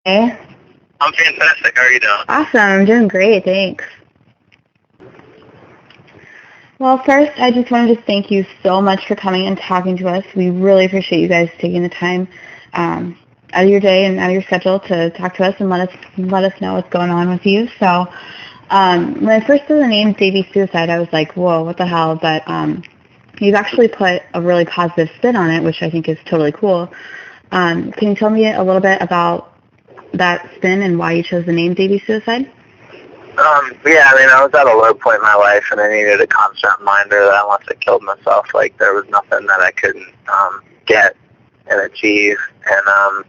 Hey. I'm fantastic. How are you doing? Awesome. I'm doing great. Thanks. Well, first, I just wanted to thank you so much for coming and talking to us. We really appreciate you guys taking the time out of your day and out of your schedule to talk to us and let us know what's going on with you. So when I first saw the name Davey Suicide, I was like, whoa, what the hell? But you've actually put a really positive spin on it, which I think is totally cool. Can you tell me a little bit about that spin and why you chose the name Davey Suicide? Yeah, I mean, I was at a low point in my life, and I needed a constant reminder that once I killed myself, like, there was nothing that I couldn't get and achieve. And,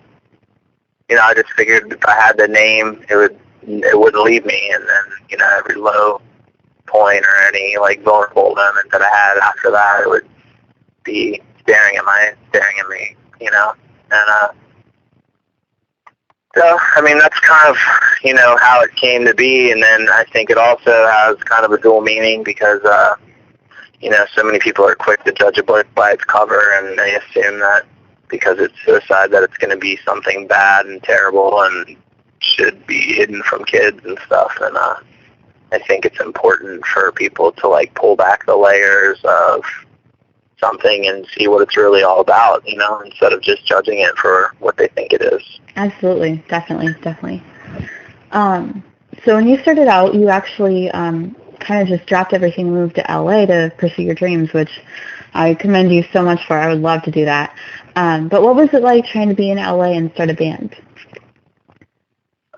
I just figured if I had the name, it wouldn't leave me. And then, every low point or any, like, vulnerable moment that I had after that, it would be staring at me, And, so, I mean, that's kind of, how it came to be. And then I think it also has kind of a dual meaning because, so many people are quick to judge a book by its cover, and they assume that because it's suicide that it's going to be something bad and terrible and should be hidden from kids and stuff. And I think it's important for people to, like, pull back the layers of something and see what it's really all about, instead of just judging it for what they think it is. Absolutely. Definitely. So when you started out, you actually kind of just dropped everything and moved to LA to pursue your dreams, which I commend you so much for. I would love to do that. But what was it like trying to be in LA and start a band?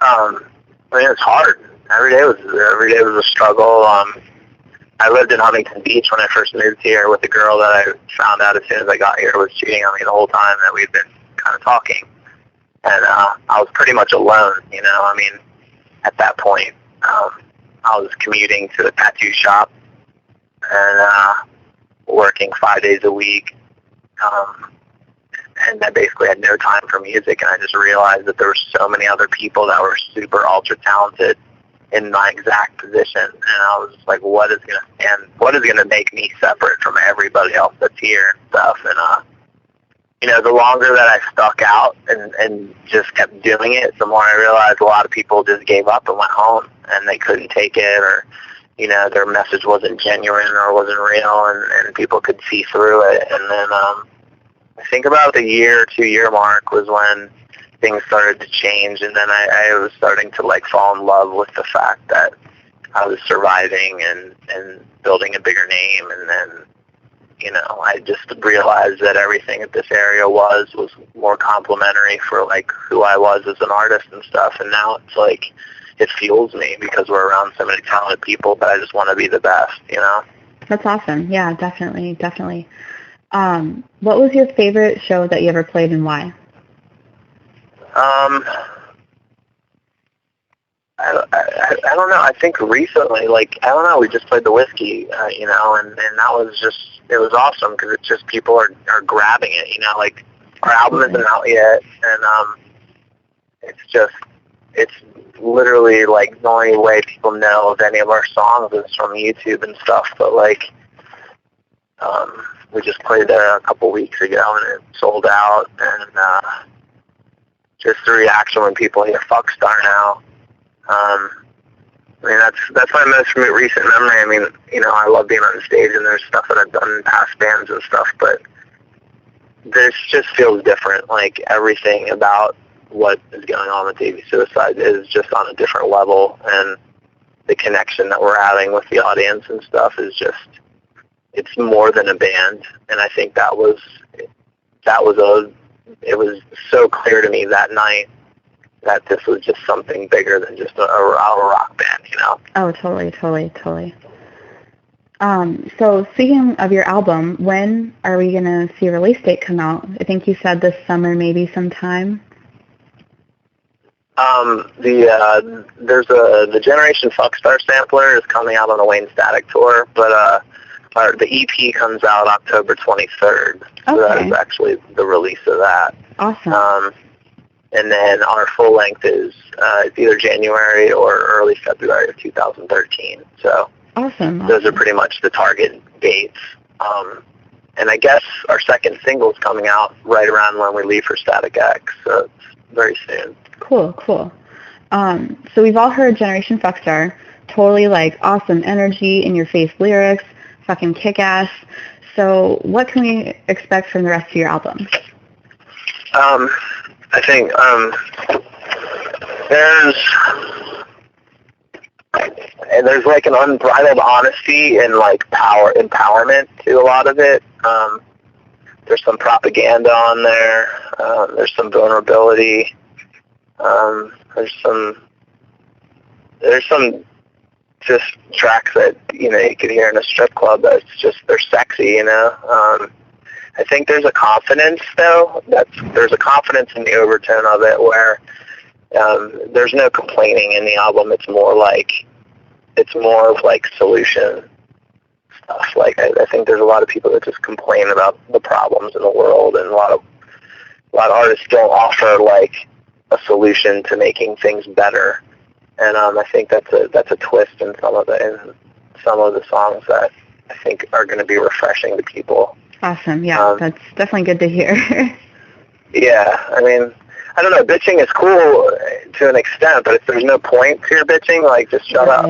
I mean, it's hard. Every day was a struggle. I lived in Huntington Beach when I first moved here with a girl that I found out as soon as I got here was cheating on me the whole time that we'd been kind of talking. And I was pretty much alone, I mean, at that point. I was commuting to a tattoo shop and working 5 days a week. And I basically had no time for music, and I just realized that there were so many other people that were super ultra talented in my exact position, and I was like, what is gonna make me separate from everybody else that's here and stuff. And the longer that I stuck out and just kept doing it, the more I realized a lot of people just gave up and went home, and they couldn't take it, or their message wasn't genuine or wasn't real, and people could see through it. And then I think about the 2-year mark was when things started to change, and then I was starting to, like, fall in love with the fact that I was surviving and building a bigger name. And then I just realized that everything that this area was more complimentary for, like, who I was as an artist and stuff. And now it's like it fuels me because we're around so many talented people, but I just want to be the best, That's awesome. Yeah, definitely. What was your favorite show that you ever played and why? I don't know. I think recently, we just played the Whiskey, and that was just, it was awesome because it's just people are grabbing it, like our album isn't out yet, and it's literally, like, the only way people know of any of our songs is from YouTube and stuff, but, like, we just played there a couple weeks ago and it sold out, and just the reaction when people hear Fuck Star now. I mean, that's my most recent memory. I mean, I love being on stage, and there's stuff that I've done in past bands and stuff, but this just feels different. Like, everything about what is going on with Davey Suicide is just on a different level, and the connection that we're having with the audience and stuff is just, it's more than a band. And I think it was so clear to me that night that this was just something bigger than just a rock band, Oh, totally. So speaking of your album, when are we going to see a release date come out? I think you said this summer, maybe sometime. There's the Generation Fuckstar sampler is coming out on the Wayne Static tour, but the EP comes out October 23rd. So that is actually the release of that. Awesome. And then our full length is it's either January or early February of 2013. So awesome. Those are pretty much the target dates. And I guess our second single is coming out right around when we leave for Static X. So very soon. Cool, cool. So we've all heard Generation Fuckstar, totally like awesome energy, in your face lyrics, fucking kick-ass. So what can we expect from the rest of your album? I think there's like an unbridled honesty and like empowerment to a lot of it. There's some propaganda on there. There's some vulnerability. There's some just tracks that you could hear in a strip club that's just they're sexy. I think there's a confidence though. There's a confidence in the overtone of it where there's no complaining in the album. It's more of like solution stuff. Like I think there's a lot of people that just complain about the problems in the world, and a lot of artists don't offer like a solution to making things better. And I think that's a twist in some of the songs that I think are going to be refreshing to people. Awesome. Yeah, that's definitely good to hear. Yeah, I mean, I don't know, bitching is cool to an extent, but if there's no point to your bitching, like, just shut up.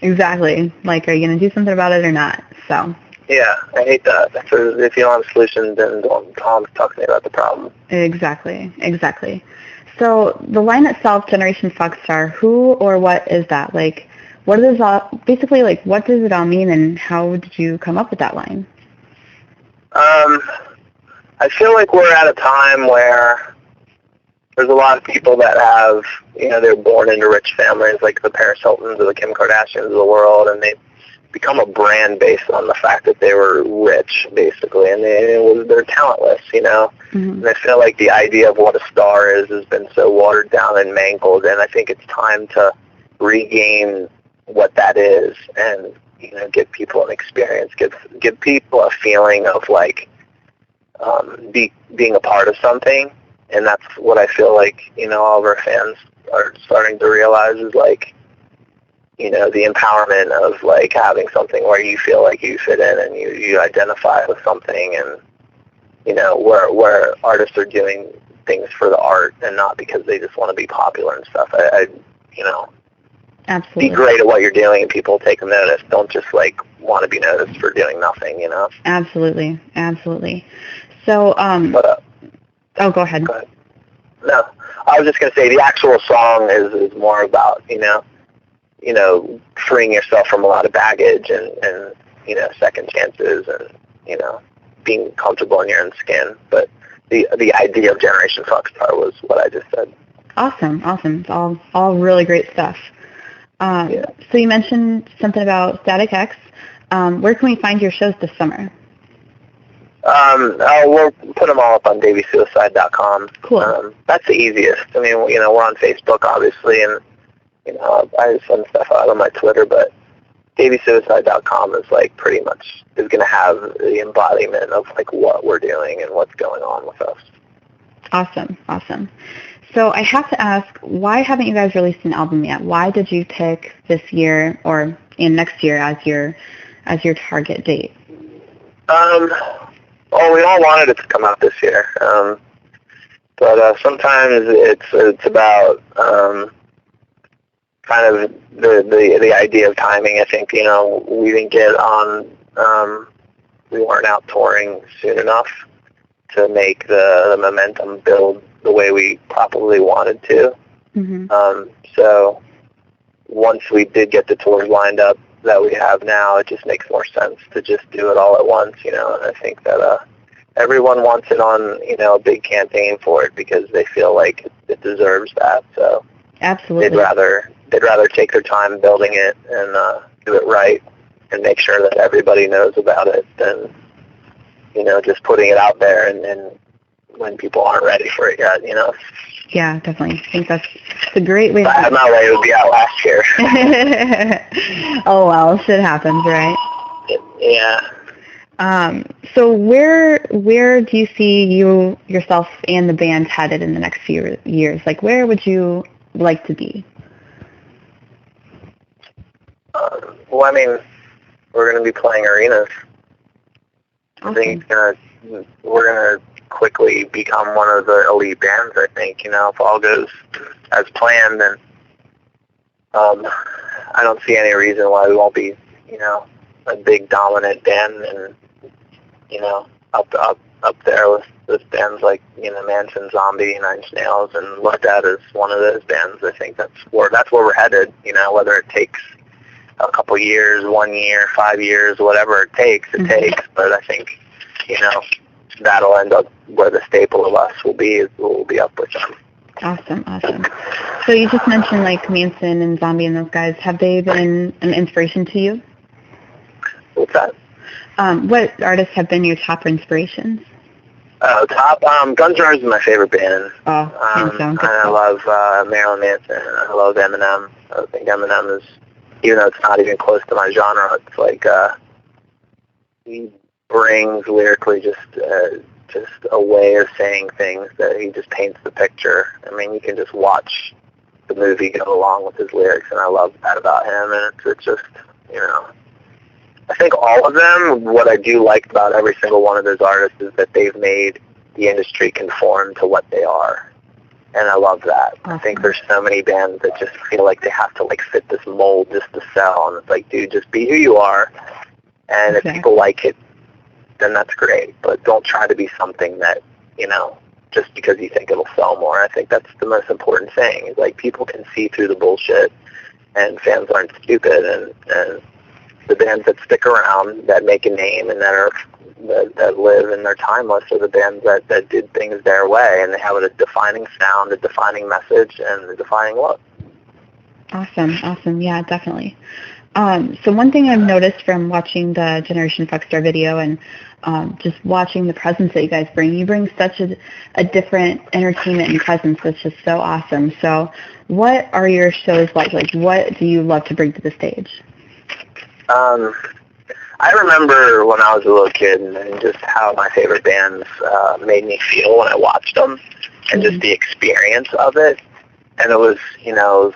Exactly. Like, are you going to do something about it or not? So. Yeah, I hate that. If you don't have a solution, then don't talk to me about the problem. Exactly. So the line itself, Generation Fuckstar, who or what is that? Like, what does basically, like, what does it all mean, and how did you come up with that line? I feel like we're at a time where there's a lot of people that have, they're born into rich families, like the Paris Hiltons or the Kim Kardashians of the world, and they become a brand based on the fact that they were rich, basically, and they're talentless, Mm-hmm. And I feel like the idea of what a star is has been so watered down and mangled, and I think it's time to regain what that is and, give people an experience, give people a feeling of, like, being a part of something. And that's what I feel like, all of our fans are starting to realize is, like, the empowerment of, like, having something where you feel like you fit in and you identify with something, and, where artists are doing things for the art and not because they just want to be popular and stuff. Absolutely. Be great at what you're doing and people take notice. Don't just, like, want to be noticed for doing nothing, Absolutely. So, oh, go ahead. No, I was just going to say the actual song is more about, freeing yourself from a lot of baggage and second chances and, being comfortable in your own skin. But the idea of Generation Fuckstar was what I just said. Awesome. It's all really great stuff. Yeah. So you mentioned something about Static X. Where can we find your shows this summer? We'll put them all up on DaveySuicide.com. Cool. That's the easiest. I mean, we're on Facebook, obviously, and, I send stuff out on my Twitter, but DaveySuicide.com is, like, pretty much is going to have the embodiment of, like, what we're doing and what's going on with us. Awesome. So I have to ask, why haven't you guys released an album yet? Why did you pick this year or next year as your target date? Well, we all wanted it to come out this year, but sometimes it's about kind of the idea of timing. I think we didn't get on, we weren't out touring soon enough to make the momentum build the way we probably wanted to. Mm-hmm. So once we did get the tours lined up that we have now, it just makes more sense to just do it all at once, and I think that everyone wants it on, a big campaign for it because they feel like it deserves that. So absolutely, they'd rather take their time building it and do it right and make sure that everybody knows about it than, just putting it out there and when people aren't ready for it yet, Yeah, definitely. I think that's a great way. If I had my way, it would be out last year. Oh, well, shit happens, right? Yeah. So where do you see yourself and the band headed in the next few years? Like, where would you like to be? Well, I mean, we're going to be playing arenas. Awesome. I think we're going to quickly become one of the elite bands, I think, if all goes as planned. And I don't see any reason why we won't be, a big dominant band and, up there with bands like, Manson, Zombie, Nine Inch Nails, and looked at as one of those bands. I think that's where we're headed, whether it takes a couple years, 1 year, 5 years, whatever it takes, But I think, that'll end up where the staple of us will be up with them. Awesome. So you just mentioned like Manson and Zombie and those guys. Have they been an inspiration to you? What's that? What artists have been your top inspirations? Top, Guns N' Roses is my favorite band. Hands down. I love Marilyn Manson. I love Eminem. I think Eminem is, even though it's not even close to my genre, it's like he brings lyrically just a way of saying things that he just paints the picture. I mean, you can just watch the movie go along with his lyrics, and I love that about him. And it's just, I think all of them, what I do like about every single one of those artists is that they've made the industry conform to what they are. And I love that. Awesome. I think there's so many bands that just feel like they have to like fit this mold just to sell. And it's like, dude, just be who you are. And if people like it, then that's great. But don't try to be something that, just because you think it'll sell more. I think that's the most important thing. Is like people can see through the bullshit, and fans aren't stupid. And the bands that stick around, that make a name, and that live and they're timeless are the bands that did things their way, and they have a defining sound, a defining message, and a defining look. Awesome. Yeah, definitely. So one thing I've noticed from watching the Generation Rockstar video and just watching the presence that you guys bring, you bring such a different entertainment and presence that's just so awesome. So what are your shows like? Like, what do you love to bring to the stage? I remember when I was a little kid and just how my favorite bands made me feel when I watched them, and just the experience of it. And it was,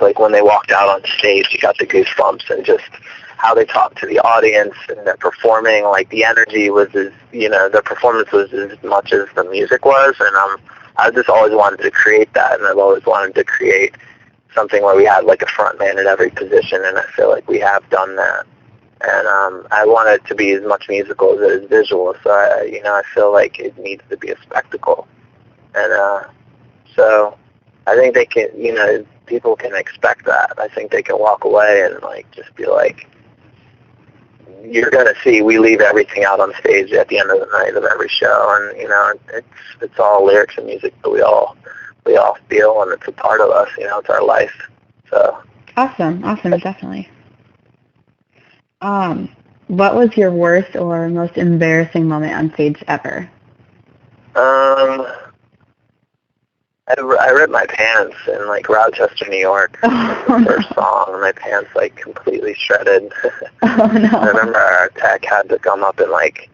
like when they walked out on stage, you got the goosebumps, and just how they talked to the audience and their performing. Like the energy was their performance was as much as the music was. And I just always wanted to create that, and I've always wanted to create something where we had like a front man in every position, and I feel like we have done that. And I want it to be as much musical as it is visual. So I feel like it needs to be a spectacle. And so I think they can, people can expect that. I think they can walk away and like just be like, you're gonna see we leave everything out on stage at the end of the night of every show, and it's all lyrics and music that we all feel, and it's a part of us. It's our life. So awesome, definitely. What was your worst or most embarrassing moment on stage ever? I ripped my pants in like Rochester, New York. The first song, and my pants like completely shredded. Oh no! I remember our tech had to come up and like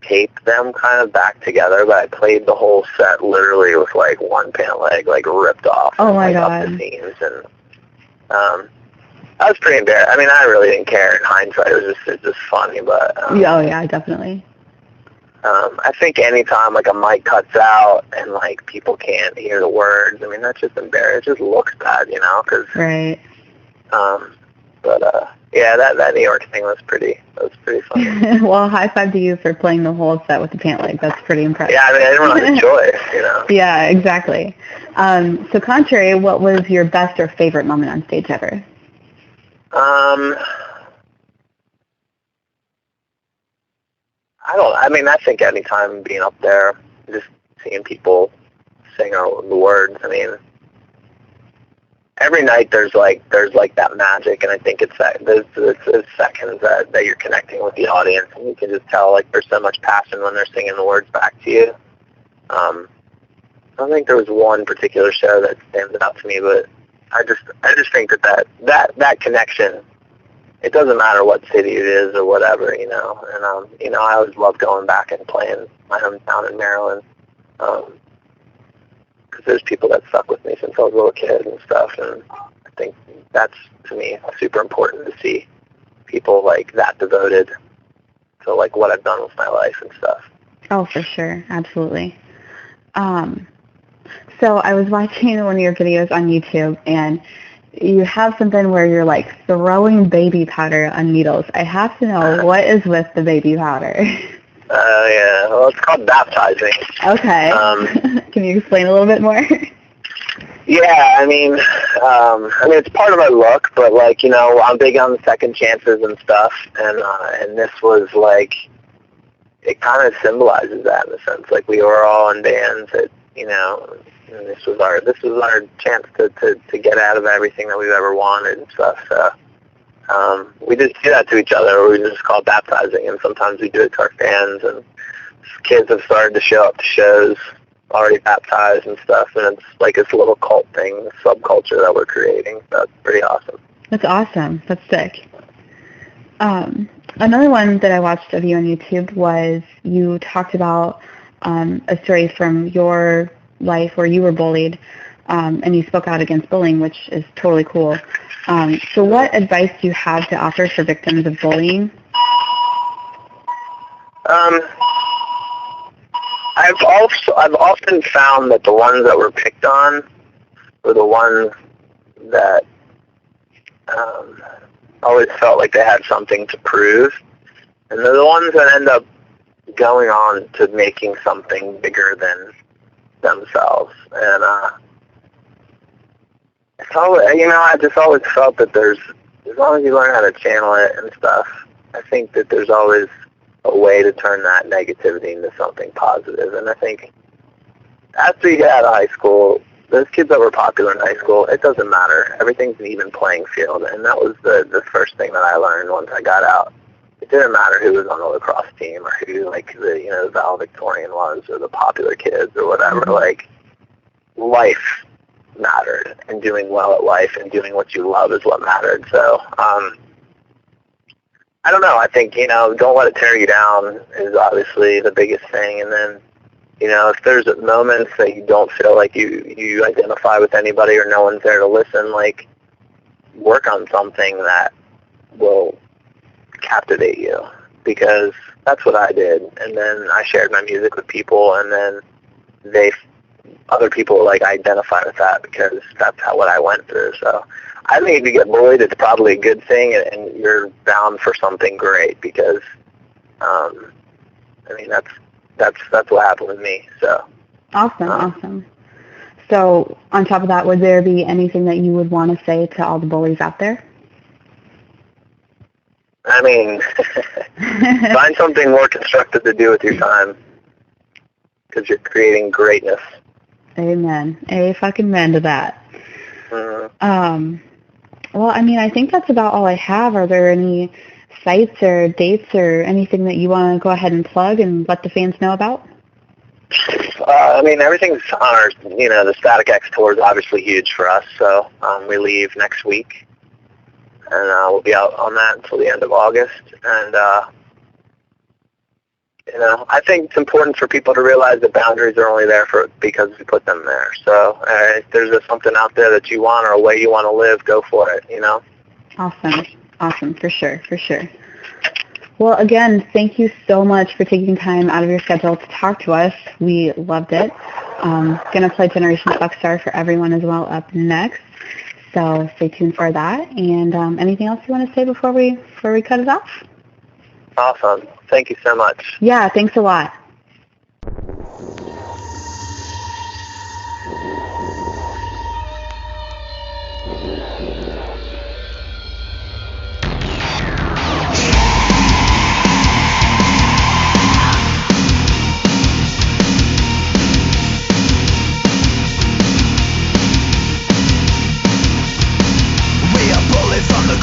tape them kind of back together, but I played the whole set literally with like one pant leg like ripped off. Oh my God! Up the seams, and I was pretty embarrassed. I mean, I really didn't care in hindsight. It was just funny, but yeah, definitely. I think anytime like a mic cuts out and like people can't hear the words, I mean that's just embarrassing. It just looks bad, cause, right. Yeah, that New York thing was pretty funny. Well, high five to you for playing the whole set with the pant leg. That's pretty impressive. Yeah, I mean I didn't really have a choice, Yeah, exactly. So contrary, what was your best or favorite moment on stage ever? I think anytime being up there, just seeing people sing the words. I mean, every night there's like that magic, and I think it's those seconds that you're connecting with the audience, and you can just tell like there's so much passion when they're singing the words back to you. I don't think there was one particular show that stands out to me, but I just think that connection. It doesn't matter what city it is or whatever, and I always love going back and playing my hometown in Maryland, because there's people that stuck with me since I was a little kid and stuff, and I think that's, to me, super important to see people like that devoted to like what I've done with my life and stuff. Oh, for sure, absolutely. So I was watching one of your videos on YouTube, and you have something where you're like throwing baby powder on needles. I have to know, what is with the baby powder? Yeah. Well, it's called baptizing. Okay. Can you explain a little bit more? Yeah, I mean, it's part of my look, but like, I'm big on second chances and stuff, and this was like, it kind of symbolizes that in a sense. Like, we were all in bands that, and this was our chance to get out of everything that we've ever wanted and stuff. So we just do that to each other. We just call it baptizing, and sometimes we do it to our fans, and kids have started to show up to shows already baptized and stuff, and it's like this little cult thing, subculture that we're creating. That's pretty awesome. That's awesome. That's sick. Another one that I watched of you on YouTube was you talked about a story from your life where you were bullied, and you spoke out against bullying, which is totally cool. So what advice do you have to offer for victims of bullying? I've often found that the ones that were picked on were the ones that always felt like they had something to prove, and they're the ones that end up going on to making something bigger than themselves. And it's always, I just always felt that as long as you learn how to channel it and stuff, I think that there's always a way to turn that negativity into something positive. And I think after you get out of high school, those kids that were popular in high school, it doesn't matter. Everything's an even playing field. And that was the first thing that I learned once I got out. It didn't matter who was on the lacrosse team or who, like, the valedictorian was or the popular kids or whatever. Mm-hmm. Like, life mattered, and doing well at life and doing what you love is what mattered. So, I don't know. I think, don't let it tear you down is obviously the biggest thing. And then, if there's moments that you don't feel like you identify with anybody or no one's there to listen, like, work on something that will captivate you, because that's what I did. And then I shared my music with people, and then other people like identify with that because that's what I went through. So I think if you get bullied, it's probably a good thing, and you're bound for something great, because that's what happened with me. So awesome. So on top of that, would there be anything that you would want to say to all the bullies out there? Find something more constructive to do with your time, because you're creating greatness. Amen. A-fucking-men to that. Mm-hmm. Well, I think that's about all I have. Are there any sites or dates or anything that you want to go ahead and plug and let the fans know about? Everything's on our, the Static X tour is obviously huge for us. So we leave next week, and we'll be out on that until the end of August. And, I think it's important for people to realize that boundaries are only there because we put them there. So if there's something out there that you want or a way you want to live, go for it, Awesome, for sure. Well, again, thank you so much for taking time out of your schedule to talk to us. We loved it. Going to play Generation RockStar for everyone as well up next. So stay tuned for that. And anything else you want to say before we cut it off? Awesome. Thank you so much. Yeah, thanks a lot.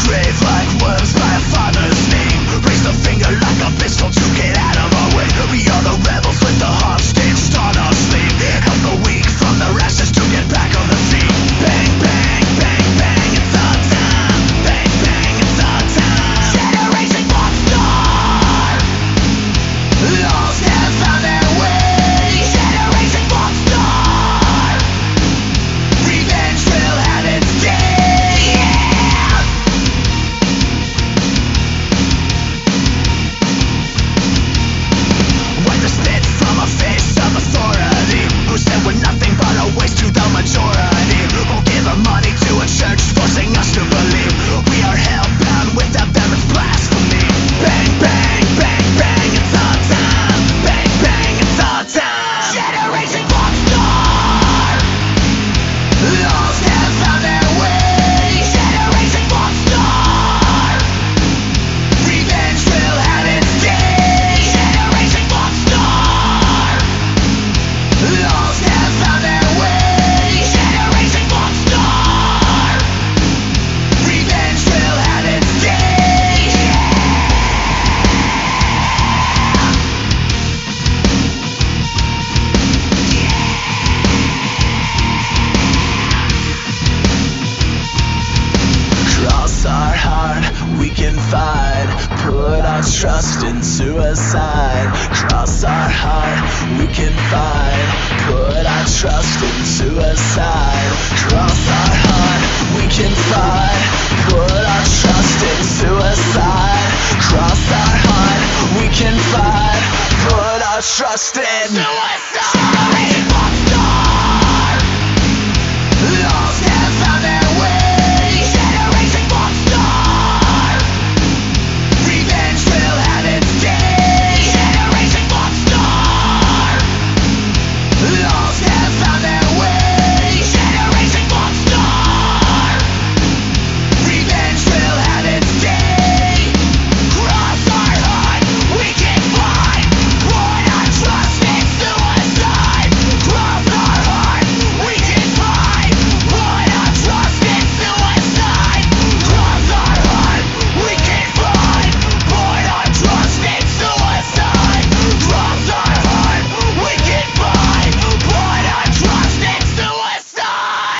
Grave like worms by a father's name. Raise the finger like a pistol to get out of our way. We are the trust in suicide. Cross our heart, we can find. Put our trust in suicide. Cross our heart, we can find. Put our trust in suicide. Cross our heart, we can find. Put our trust in suicide.